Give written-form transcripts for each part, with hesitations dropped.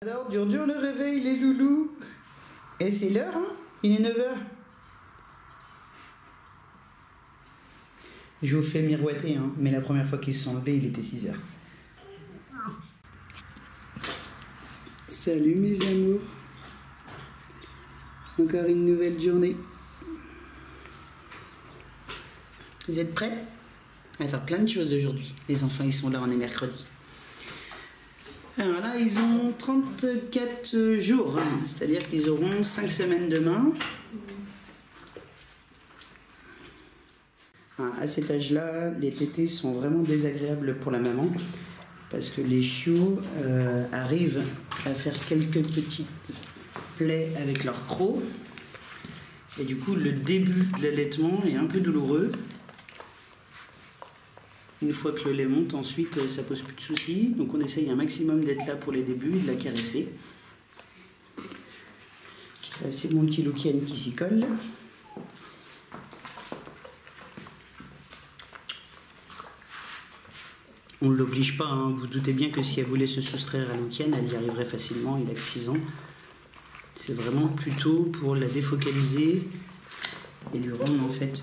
Alors, dur le réveil, les loulous. Et c'est l'heure, hein? Il est 9 h. Je vous fais miroiter, hein, mais la première fois qu'ils se sont levés, il était 6 h. Salut mes amours. Encore une nouvelle journée. Vous êtes prêts? On va faire plein de choses aujourd'hui. Les enfants, ils sont là, on est mercredi. Alors là, ils ont 34 jours, hein, c'est-à-dire qu'ils auront 5 semaines demain. À cet âge-là, les tétés sont vraiment désagréables pour la maman parce que les chiots arrivent à faire quelques petites plaies avec leur croc et du coup, le début de l'allaitement est un peu douloureux. Une fois que le lait monte, ensuite, ça pose plus de soucis. Donc on essaye un maximum d'être là pour les débuts et de la caresser. Là, c'est mon petit Loukien qui s'y colle. On ne l'oblige pas, hein. Vous doutez bien que si elle voulait se soustraire à Loukien, elle y arriverait facilement, il a que 6 ans. C'est vraiment plutôt pour la défocaliser et lui rendre en fait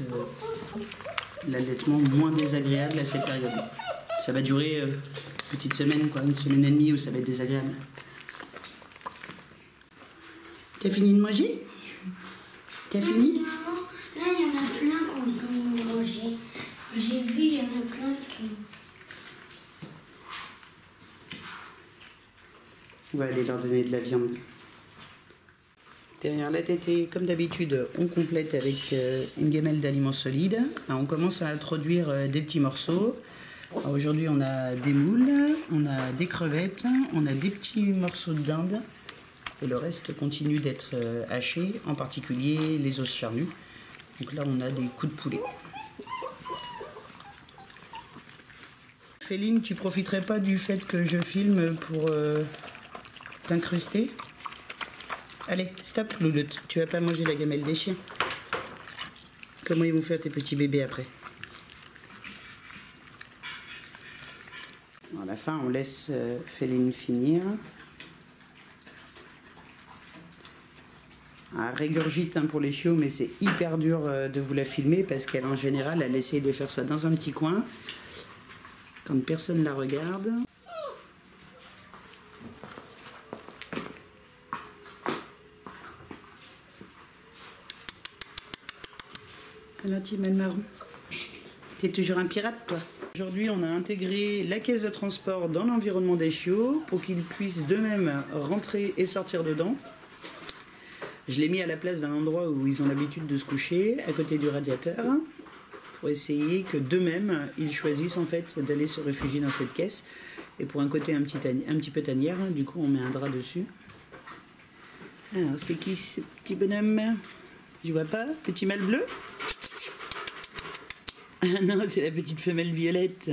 l'allaitement moins désagréable à cette période. Ça va durer une petite semaine, quoi, une semaine et demie où ça va être désagréable. T'as fini de manger? T'as fini? Maman, là il y en a plein qui ont fini de manger. J'ai vu, il y en a plein qui... On va aller leur donner de la viande. Derrière la tétée, comme d'habitude, on complète avec une gamelle d'aliments solides. Alors, on commence à introduire des petits morceaux. Aujourd'hui, on a des moules, on a des crevettes, on a des petits morceaux de dinde. Et le reste continue d'être haché, en particulier les os charnus. Donc là, on a des coups de poulet. Féline, tu profiterais pas du fait que je filme pour t'incruster? Allez, stop, Louloute. Tu vas pas manger la gamelle des chiens. Comment ils vont faire tes petits bébés après? À la fin, on laisse Féline finir. Elle régurgite pour les chiots, mais c'est hyper dur de vous la filmer parce qu'elle, en général, elle essaye de faire ça dans un petit coin, quand personne la regarde. Alors, Timon Marron, t'es toujours un pirate, toi. Aujourd'hui, on a intégré la caisse de transport dans l'environnement des chiots pour qu'ils puissent d'eux-mêmes rentrer et sortir dedans. Je l'ai mis à la place d'un endroit où ils ont l'habitude de se coucher, à côté du radiateur, pour essayer que d'eux-mêmes, ils choisissent en fait d'aller se réfugier dans cette caisse. Et pour un côté un petit peu tanière, du coup, on met un drap dessus. Alors, c'est qui ce petit bonhomme? Je vois pas. Petit mâle bleu? Ah non, c'est la petite femelle violette.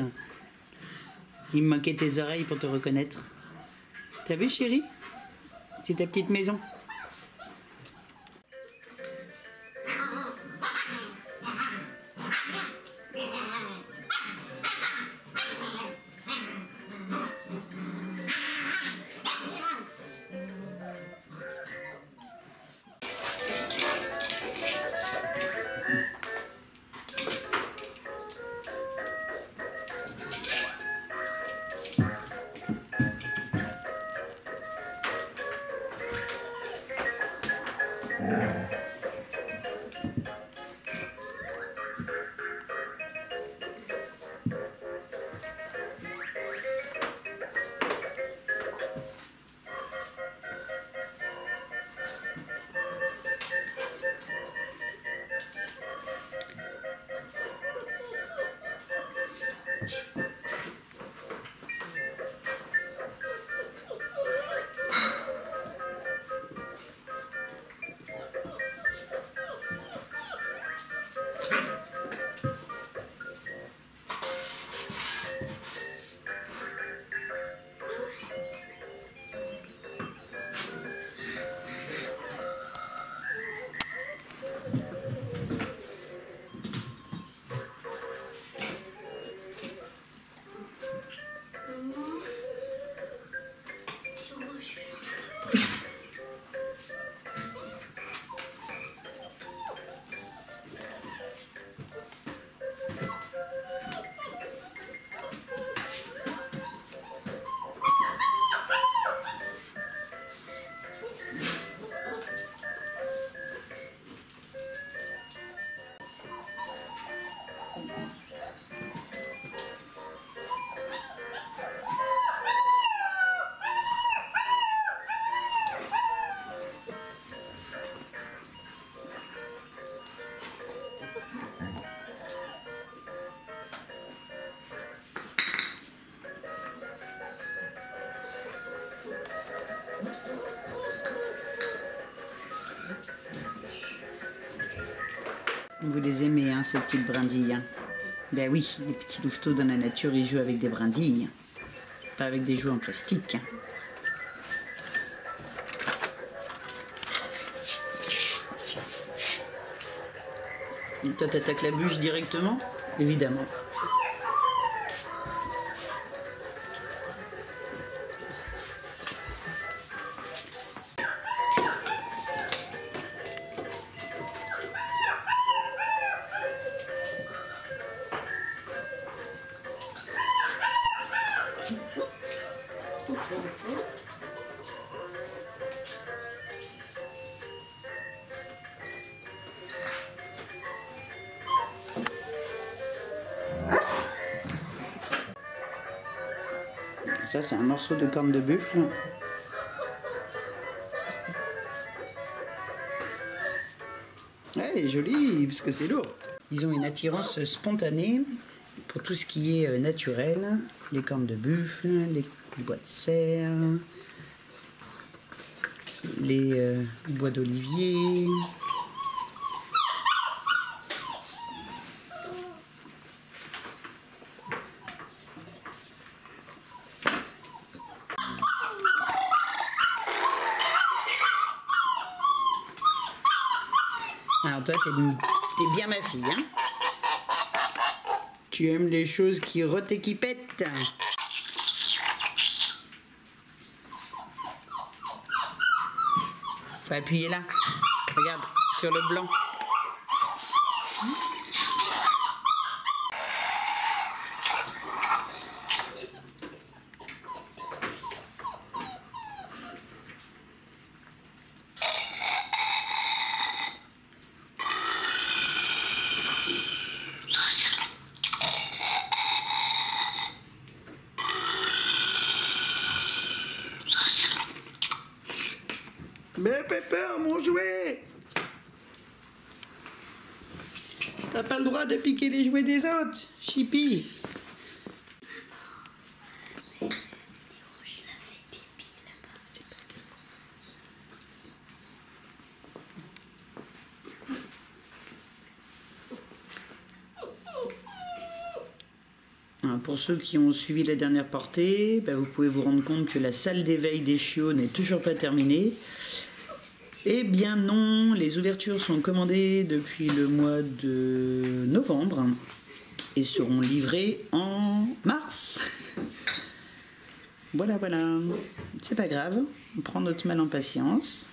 Il me manquait tes oreilles pour te reconnaître. T'as vu, chérie? C'est ta petite maison. Vous les aimez, hein, ces petites brindilles. Hein. Ben oui, les petits louveteaux dans la nature, ils jouent avec des brindilles. Pas avec des jouets en plastique. Et toi, t'attaques la bûche directement? Évidemment. Ça, c'est un morceau de corne de buffle. Ouais, elle est jolie, parce que c'est lourd. Ils ont une attirance spontanée pour tout ce qui est naturel. Les cornes de buffle, les bois de serre, les bois d'olivier. Alors toi, t'es bien ma fille, hein? Tu aimes les choses qui rotent et qui pètent. Faut appuyer là. Regarde, sur le blanc. Mais Pepper, mon jouet! T'as pas le droit de piquer les jouets des autres, Chippy! Pour ceux qui ont suivi la dernière portée, vous pouvez vous rendre compte que la salle d'éveil des chiots n'est toujours pas terminée. Eh bien non, les ouvertures sont commandées depuis le mois de novembre et seront livrées en mars. Voilà, voilà. C'est pas grave, on prend notre mal en patience.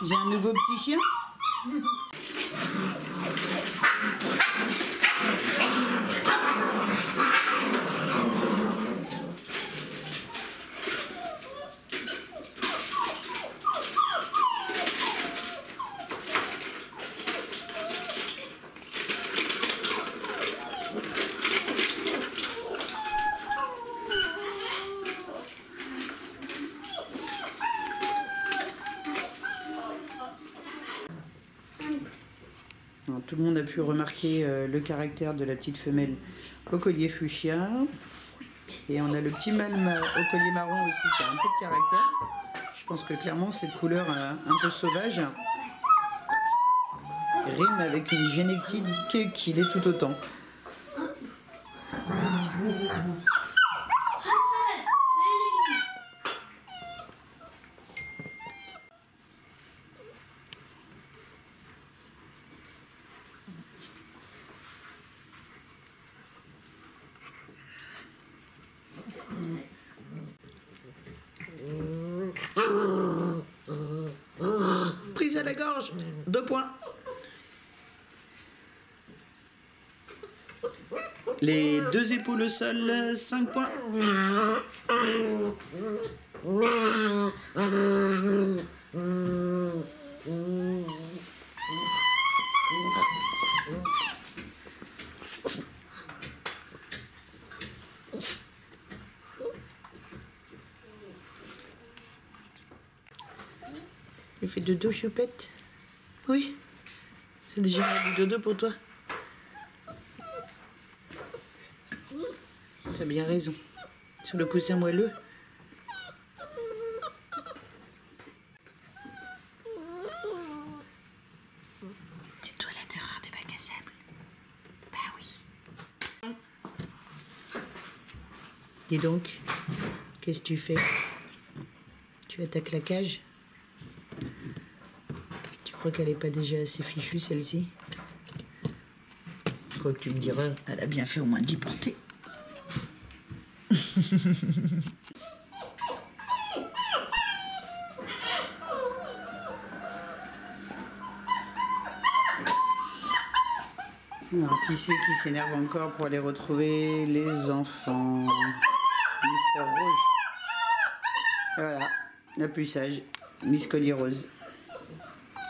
J'ai un nouveau petit chien. Alors, tout le monde a pu remarquer le caractère de la petite femelle au collier fuchsia. Et on a le petit mâle au collier marron aussi qui a un peu de caractère. Je pense que clairement cette couleur un peu sauvage rime avec une génétique qu'il est tout autant. Prise à la gorge, 2 points. Les 2 épaules au sol, 5 points. Tu fais dodo, choupette? Oui. C'est déjà l'heure du dodo pour toi? T'as bien raison. Sur le coussin moelleux. C'est toi la terreur des bacs à sable? Bah oui. Dis donc, qu'est-ce que tu fais? Tu attaques la cage? Tu crois qu'elle n'est pas déjà assez fichue, celle-ci? Quoi que tu me diras, elle a bien fait au moins d'y porter. Alors, qui c'est qui s'énerve encore pour aller retrouver les enfants? Mister Rouge. Voilà, la plus sage, Miss Collier Rose,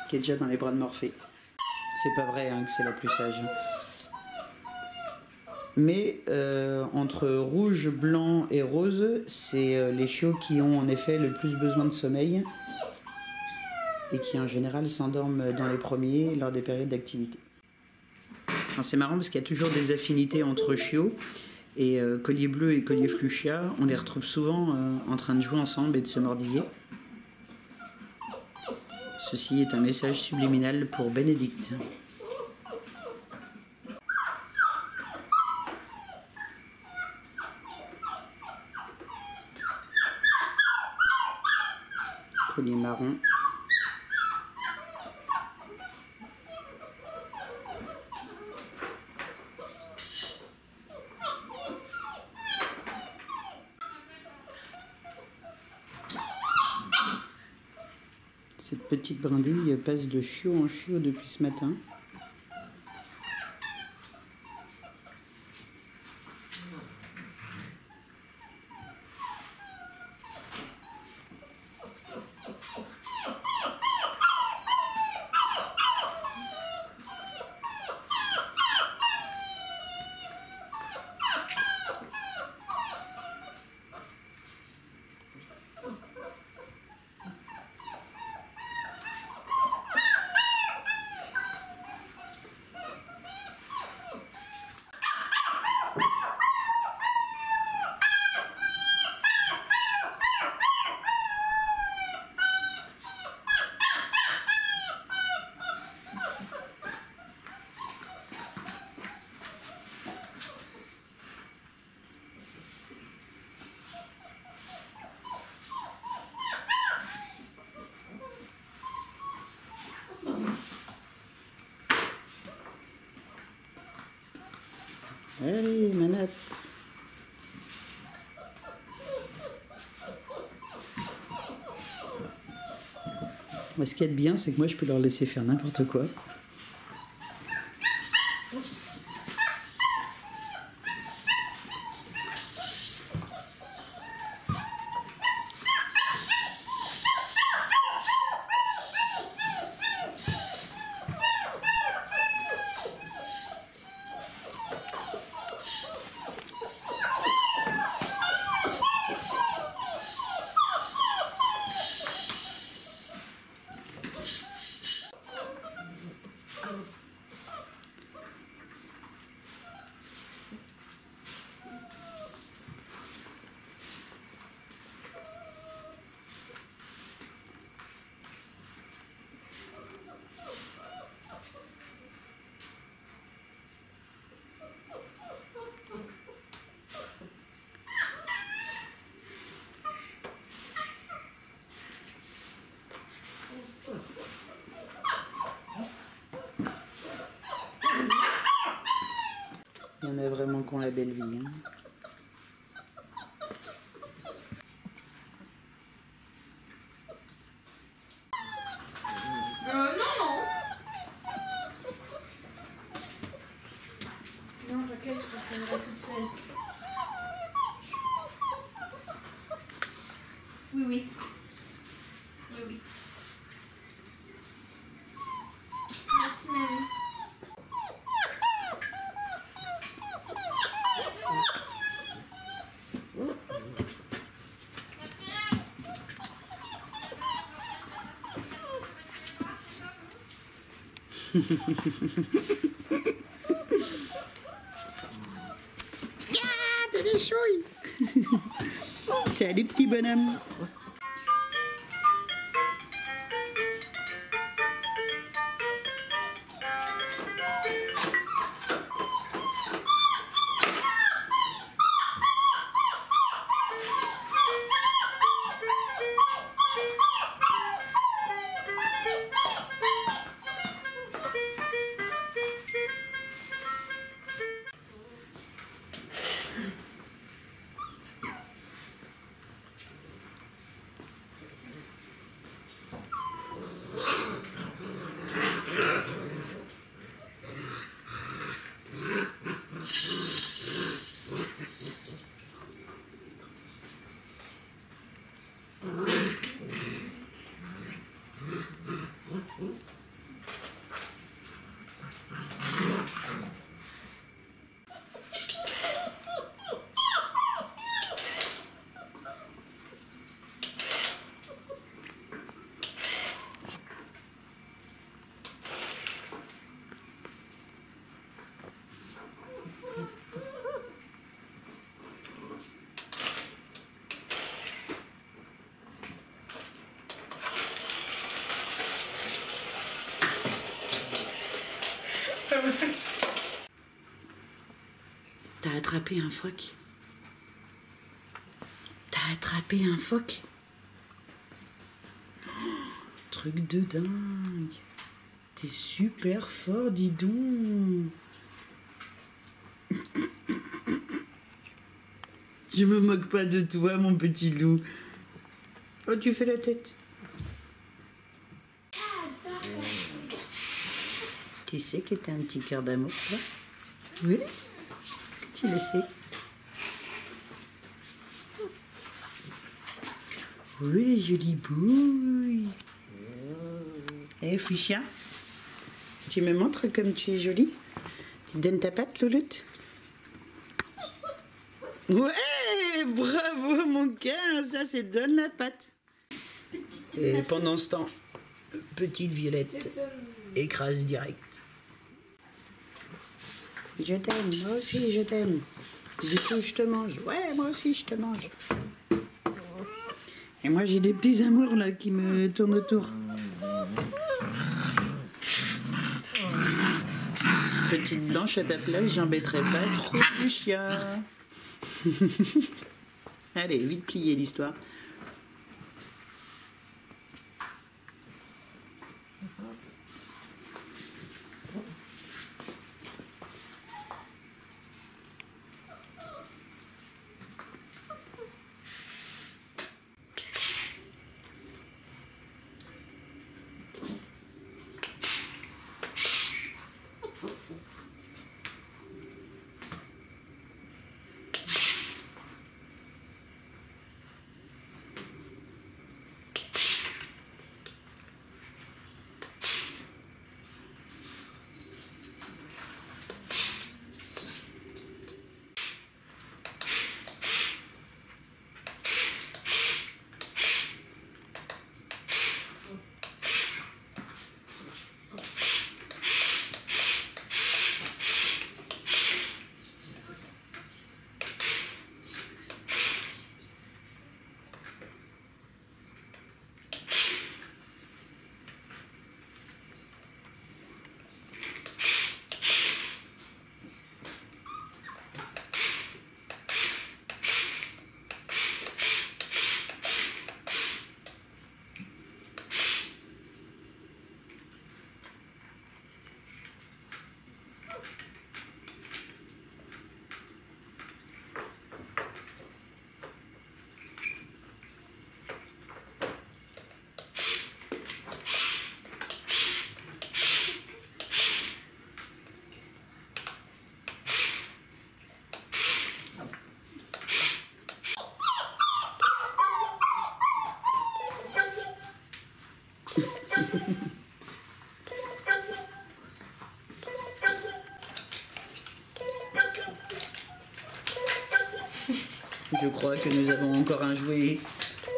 qui est déjà dans les bras de Morphée. C'est pas vrai hein, que c'est la plus sage. Mais entre rouge, blanc et rose, c'est les chiots qui ont en effet le plus besoin de sommeil et qui en général s'endorment dans les premiers lors des périodes d'activité. C'est marrant parce qu'il y a toujours des affinités entre chiots et collier bleu et collier fuchsia, on les retrouve souvent en train de jouer ensemble et de se mordiller. Ceci est un message subliminal pour Bénédicte. Collier marron. Cette petite brindille passe de chiot en chiot depuis ce matin. Allez, Manap. Ce qu'il y a de bien, c'est que moi, je peux leur laisser faire n'importe quoi. Il y en a vraiment qui ont la belle vie. Hein. Non, t'inquiète, je reprendrai toute seule. Oui, oui. Oui, oui. Merci, mamie. Ah, t'as des chouilles. Salut petit bonhomme. T'as attrapé un phoque. T'as attrapé un phoque. Oh, truc de dingue. T'es super fort, dis donc. Je me moque pas de toi, mon petit loup. Oh, tu fais la tête. Tu sais que t'as un petit cœur d'amour, toi? Oui? Est-ce que tu le sais? Oui, les jolies bouilles. Eh, Fuchsia, tu me montres comme tu es jolie? Tu donnes ta patte, Louloute? Ouais, bravo, mon cœur, ça c'est donne la patte. Et pendant ce temps, petite Violette écrase direct. Je t'aime, moi aussi je t'aime. Du coup je te mange. Ouais, moi aussi je te mange. Et moi j'ai des petits amours là qui me tournent autour. Petite Blanche à ta place, j'embêterai pas trop Fuchsia. Allez, vite plier l'histoire. Je crois que nous avons encore un jouet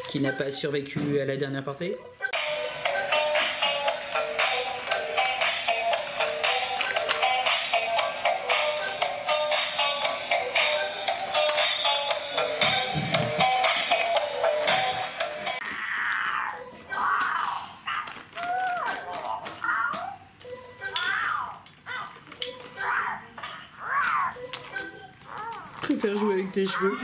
qui n'a pas survécu à la dernière partie. préfères jouer avec tes cheveux.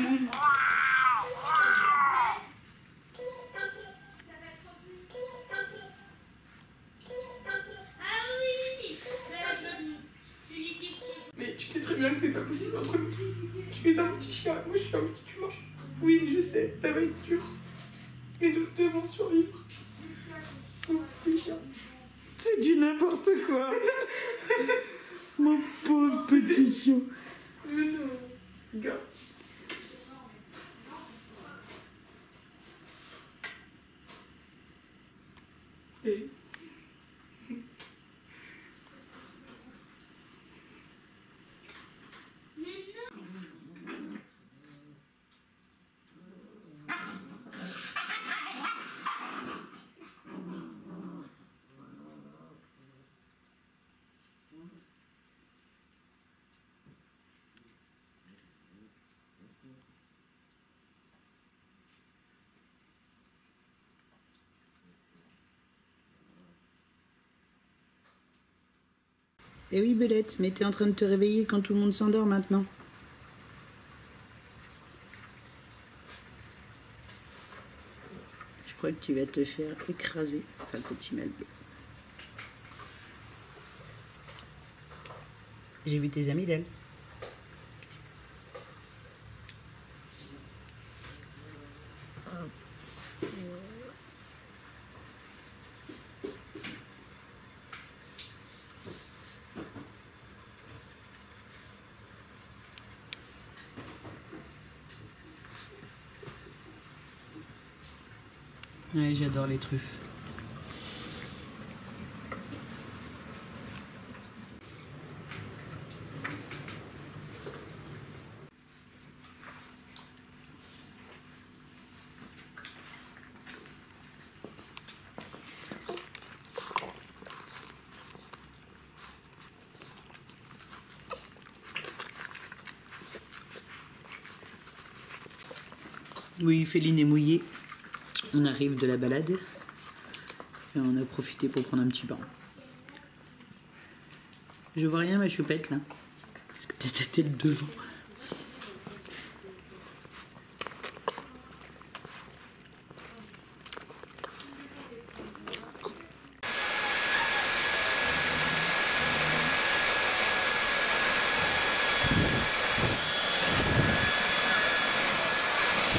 Mais tu sais très bien que c'est pas possible entre nous. Tu es un petit chien, moi je suis un petit humain. Oui, je sais, ça va être dur. Mais nous devons survivre. Mon petit chien. C'est du n'importe quoi. Mon pauvre petit chien. Mais non, regarde. Et... Eh oui, Belette, mais t'es en train de te réveiller quand tout le monde s'endort maintenant. Je crois que tu vas te faire écraser par le petit mal bleu. J'ai vu tes amis, d'elle. Ouais, j'adore les truffes. Oui, Féline est mouillée. On arrive de la balade. Et on a profité pour prendre un petit bain. Je vois rien, ma choupette, là. Parce que t'as ta tête devant.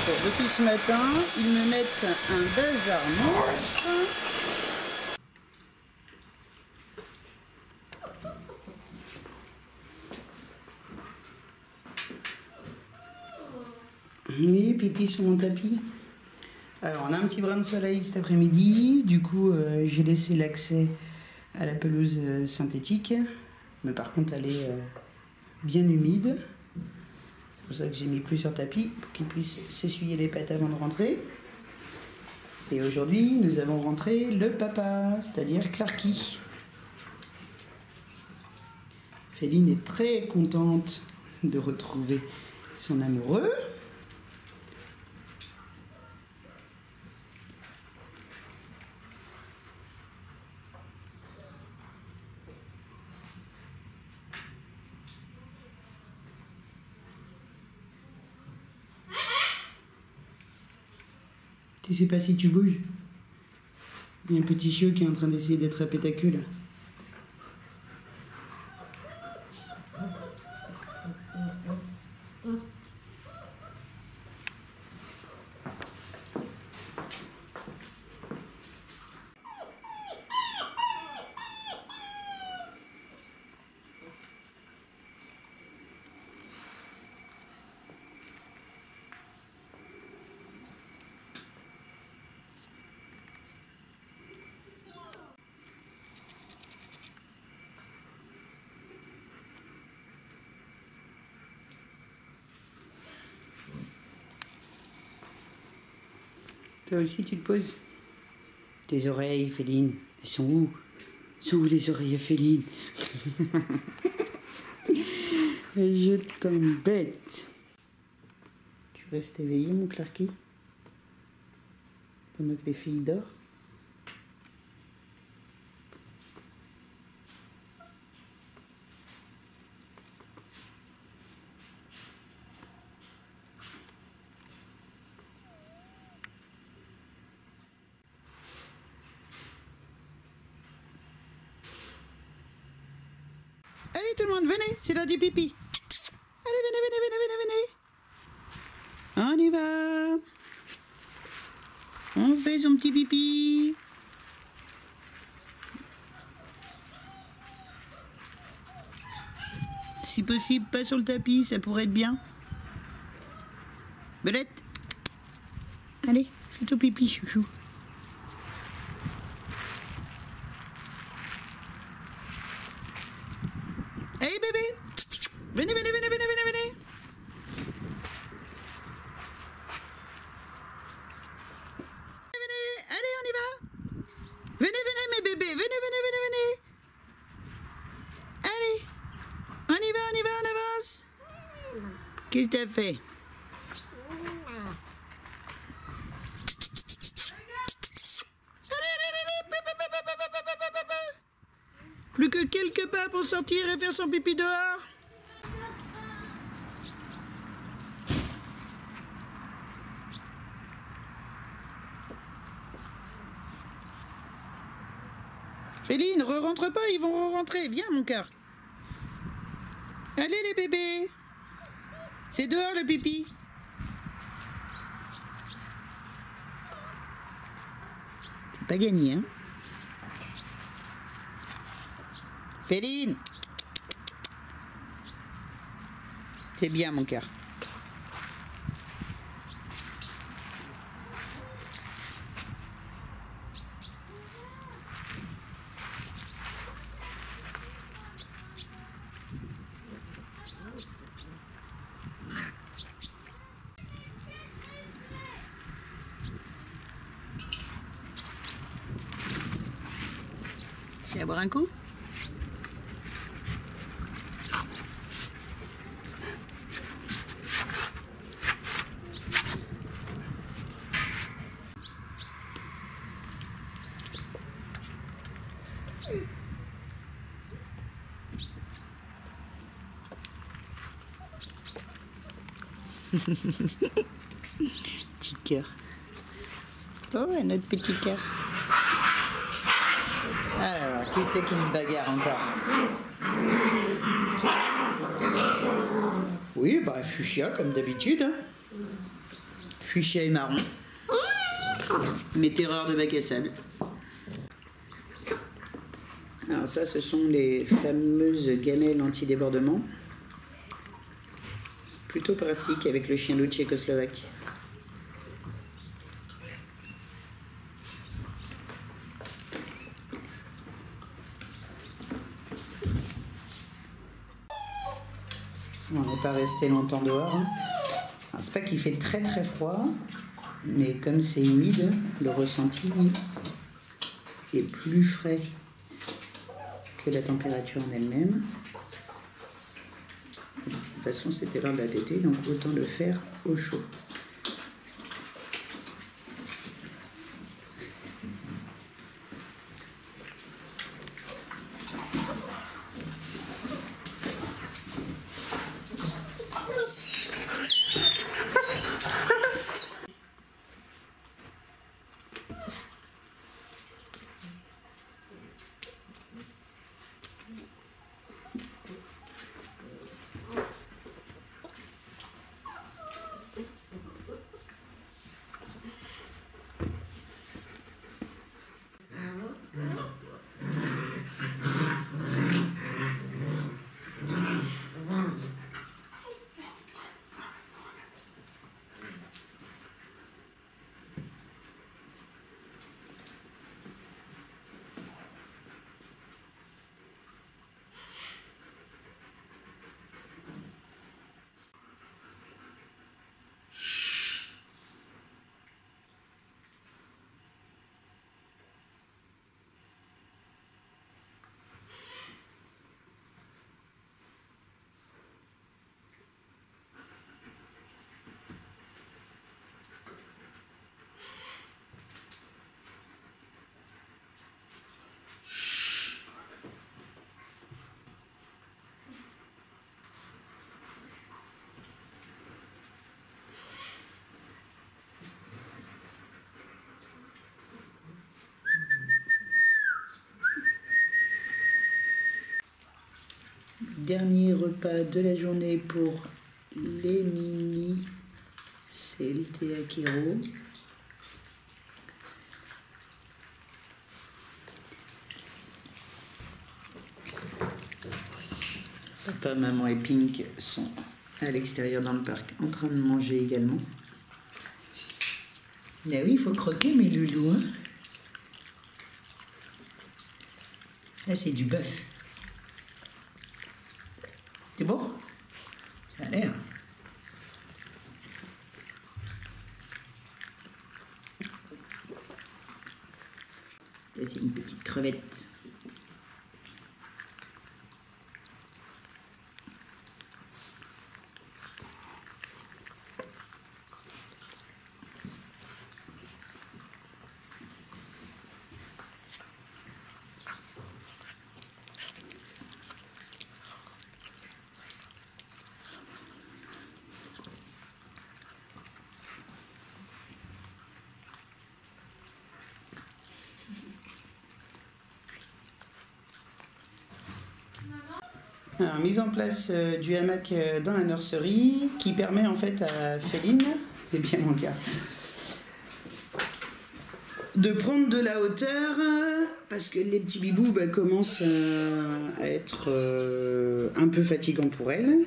Bon, depuis ce matin, ils me mettent un bazar monstre. Oui, pipi sur mon tapis. Alors, on a un petit brin de soleil cet après-midi. Du coup, j'ai laissé l'accès à la pelouse synthétique. Mais par contre, elle est bien humide. C'est pour ça que j'ai mis plusieurs tapis pour qu'ils puissent s'essuyer les pattes avant de rentrer. Et aujourd'hui, nous avons rentré le papa, c'est-à-dire Clarky. Féline est très contente de retrouver son amoureux. Tu sais pas si tu bouges. Il y a un petit chiot qui est en train d'essayer d'attraper ta queue là. Toi aussi, tu te poses. Tes oreilles, Féline, elles sont où? Sont où les oreilles, Féline? Je t'embête. Tu restes éveillé, mon Clarky? Pendant que les filles dorment? Allez tout le monde, venez, c'est l'heure du pipi. Allez, venez, venez, venez, venez, venez. On y va. On fait son petit pipi. Si possible, pas sur le tapis, ça pourrait être bien. Belette. Allez, fais ton pipi, chouchou. Allez, bébé. Venez, venez, venez, venez, venez, venez. Venez, allez, on y va. Venez, venez, mes bébés. Venez, venez, venez, venez. Allez. On y va, on avance. Qu'est-ce que t'as fait? Plus que quelques pas pour sortir et faire son pipi dehors. Féline, re-rentre pas, ils vont re-rentrer. Viens, mon cœur. Allez, les bébés. C'est dehors, le pipi. C'est pas gagné, hein. Féline. C'est bien, mon cœur. Tu vas boire un coup? Petit cœur. Oh, notre petit cœur. Alors, qui c'est qui se bagarre encore? Oui, bah fuchsia comme d'habitude. Hein. Fuchsia et marron. Mes terreurs de bac à sable. Alors ça, ce sont les fameuses gamelles anti-débordement. Plutôt pratique avec le chien loup tchécoslovaque. On va pas rester longtemps dehors. C'est pas qu'il fait très très froid, mais comme c'est humide, le ressenti est plus frais que la température en elle-même. De toute façon, c'était l'heure de la tétée, donc autant le faire au chaud. Dernier repas de la journée pour les mini CLT Akero. Papa, maman et Pink sont à l'extérieur dans le parc en train de manger également. Mais oui, il faut croquer mes loulous. Hein. Ça, c'est du bœuf. C'est bon? Ça a l'air. Ça, c'est une petite crevette. Alors, mise en place du hamac dans la nurserie qui permet en fait à Féline, c'est bien mon cas, de prendre de la hauteur parce que les petits bibous commencent à être un peu fatigants pour elle.